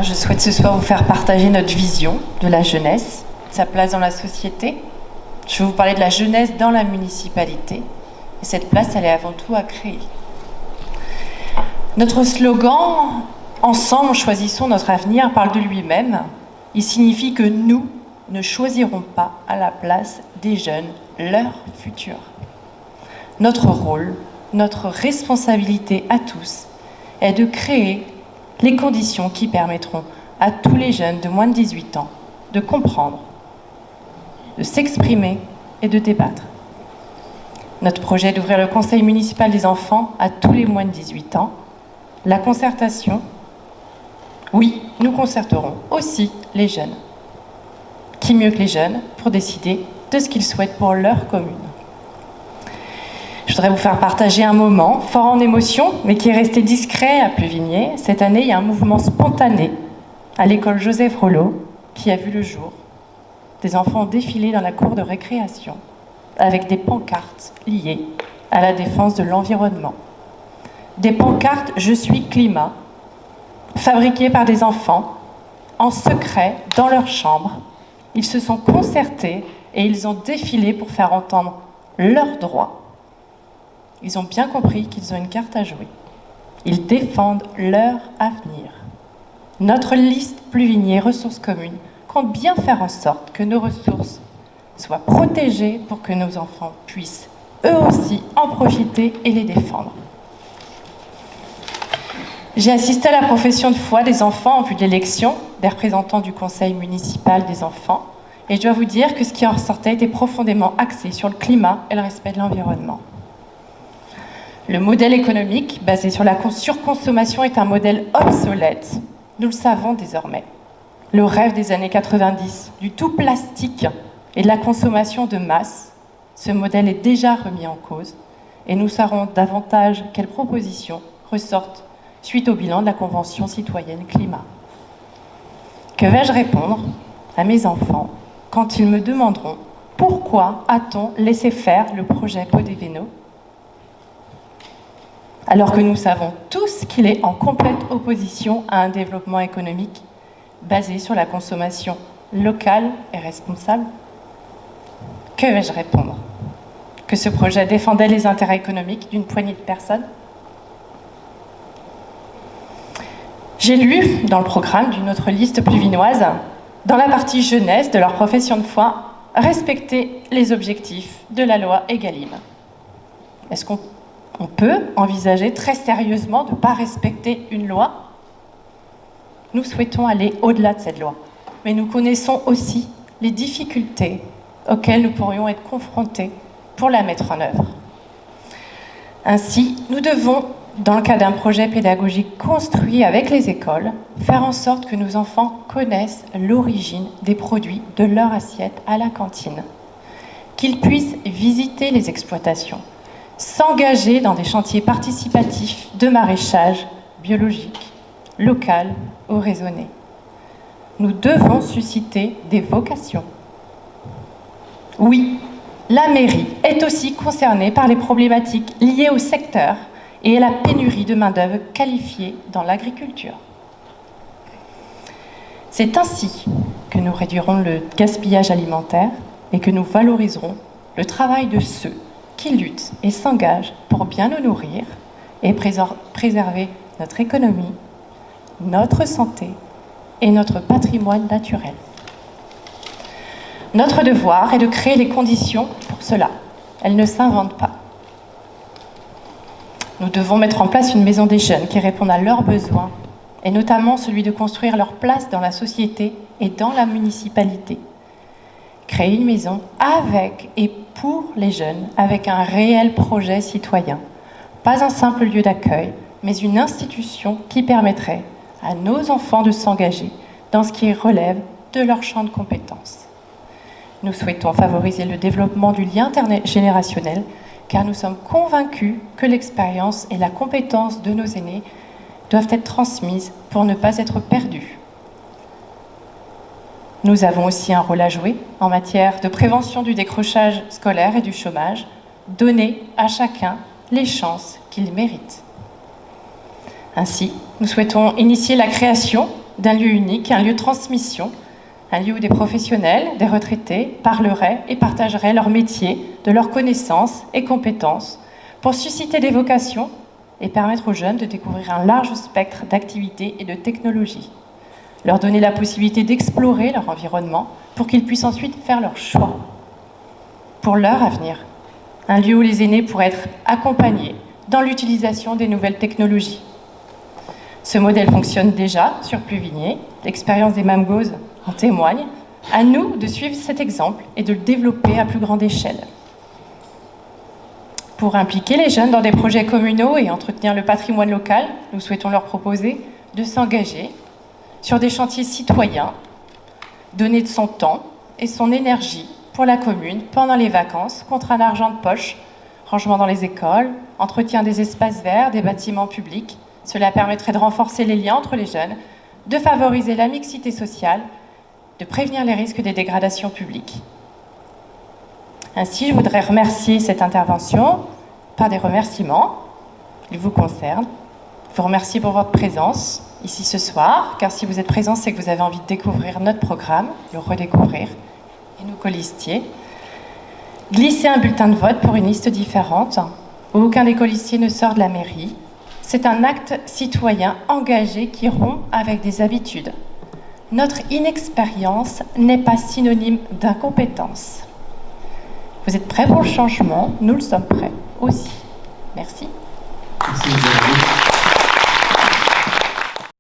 Je souhaite ce soir vous faire partager notre vision de la jeunesse, sa place dans la société. Je vais vous parler de la jeunesse dans la municipalité. Et cette place, elle est avant tout à créer. Notre slogan « Ensemble, choisissons notre avenir » parle de lui-même. Il signifie que nous ne choisirons pas à la place des jeunes leur futur. Notre rôle, notre responsabilité à tous est de créer les conditions qui permettront à tous les jeunes de moins de 18 ans de comprendre, de s'exprimer et de débattre. Notre projet est d'ouvrir le conseil municipal des enfants à tous les moins de 18 ans. La concertation, oui, nous concerterons aussi les jeunes. Qui mieux que les jeunes pour décider de ce qu'ils souhaitent pour leur commune. Je voudrais vous faire partager un moment fort en émotion, mais qui est resté discret à Pluvigné. Cette année, il y a un mouvement spontané à l'école Joseph Rollo qui a vu le jour. Des enfants ont défilé dans la cour de récréation avec des pancartes liées à la défense de l'environnement. Des pancartes « Je suis climat » fabriquées par des enfants en secret dans leur chambre. Ils se sont concertés et ils ont défilé pour faire entendre leurs droits. Ils ont bien compris qu'ils ont une carte à jouer. Ils défendent leur avenir. Notre liste Pluvigné Ressources Communes compte bien faire en sorte que nos ressources soient protégées pour que nos enfants puissent eux aussi en profiter et les défendre. J'ai assisté à la profession de foi des enfants en vue de l'élection des représentants du conseil municipal des enfants et je dois vous dire que ce qui en ressortait était profondément axé sur le climat et le respect de l'environnement. Le modèle économique basé sur la surconsommation est un modèle obsolète. Nous le savons désormais. Le rêve des années 90, du tout plastique et de la consommation de masse, ce modèle est déjà remis en cause et nous saurons davantage quelles propositions ressortent suite au bilan de la Convention citoyenne climat. Que vais-je répondre à mes enfants quand ils me demanderont pourquoi a-t-on laissé faire le projet Podévéno alors que nous savons tous qu'il est en complète opposition à un développement économique basé sur la consommation locale et responsable? Que vais-je répondre? Que ce projet défendait les intérêts économiques d'une poignée de personnes? J'ai lu dans le programme d'une autre liste pluvinoise, dans la partie jeunesse de leur profession de foi, respecter les objectifs de la loi Egalim. Est-ce qu'on peut envisager très sérieusement de ne pas respecter une loi? Nous souhaitons aller au-delà de cette loi, mais nous connaissons aussi les difficultés auxquelles nous pourrions être confrontés pour la mettre en œuvre. Ainsi, nous devons, dans le cadre d'un projet pédagogique construit avec les écoles, faire en sorte que nos enfants connaissent l'origine des produits de leur assiette à la cantine, qu'ils puissent visiter les exploitations, s'engager dans des chantiers participatifs de maraîchage biologique, local ou raisonné. Nous devons susciter des vocations. Oui, la mairie est aussi concernée par les problématiques liées au secteur et à la pénurie de main-d'œuvre qualifiée dans l'agriculture. C'est ainsi que nous réduirons le gaspillage alimentaire et que nous valoriserons le travail de ceux qui luttent et s'engagent pour bien nous nourrir et préserver notre économie, notre santé et notre patrimoine naturel. Notre devoir est de créer les conditions pour cela. Elles ne s'inventent pas. Nous devons mettre en place une maison des jeunes qui réponde à leurs besoins, et notamment celui de construire leur place dans la société et dans la municipalité. Créer une maison avec et pour les jeunes, avec un réel projet citoyen. Pas un simple lieu d'accueil, mais une institution qui permettrait à nos enfants de s'engager dans ce qui relève de leur champ de compétences. Nous souhaitons favoriser le développement du lien intergénérationnel, car nous sommes convaincus que l'expérience et la compétence de nos aînés doivent être transmises pour ne pas être perdues. Nous avons aussi un rôle à jouer en matière de prévention du décrochage scolaire et du chômage, donner à chacun les chances qu'il mérite. Ainsi, nous souhaitons initier la création d'un lieu unique, un lieu de transmission, un lieu où des professionnels, des retraités parleraient et partageraient leur métier, de leurs connaissances et compétences pour susciter des vocations et permettre aux jeunes de découvrir un large spectre d'activités et de technologies. Leur donner la possibilité d'explorer leur environnement pour qu'ils puissent ensuite faire leur choix pour leur avenir. Un lieu où les aînés pourraient être accompagnés dans l'utilisation des nouvelles technologies. Ce modèle fonctionne déjà sur Pluvigné, l'expérience des Mamgos en témoigne. À nous de suivre cet exemple et de le développer à plus grande échelle. Pour impliquer les jeunes dans des projets communaux et entretenir le patrimoine local, nous souhaitons leur proposer de s'engager sur des chantiers citoyens, donner de son temps et son énergie pour la commune pendant les vacances contre un argent de poche, rangement dans les écoles, entretien des espaces verts, des bâtiments publics. Cela permettrait de renforcer les liens entre les jeunes, de favoriser la mixité sociale, de prévenir les risques des dégradations publiques. Ainsi, je voudrais remercier cette intervention par des remerciements. Ils vous concernent. Je vous remercie pour votre présence ici ce soir, car si vous êtes présents, c'est que vous avez envie de découvrir notre programme, le redécouvrir, et nos colistiers. Glisser un bulletin de vote pour une liste différente, où aucun des colistiers ne sort de la mairie. C'est un acte citoyen engagé qui rompt avec des habitudes. Notre inexpérience n'est pas synonyme d'incompétence. Vous êtes prêts pour le changement? Nous le sommes prêts aussi. Merci. Merci.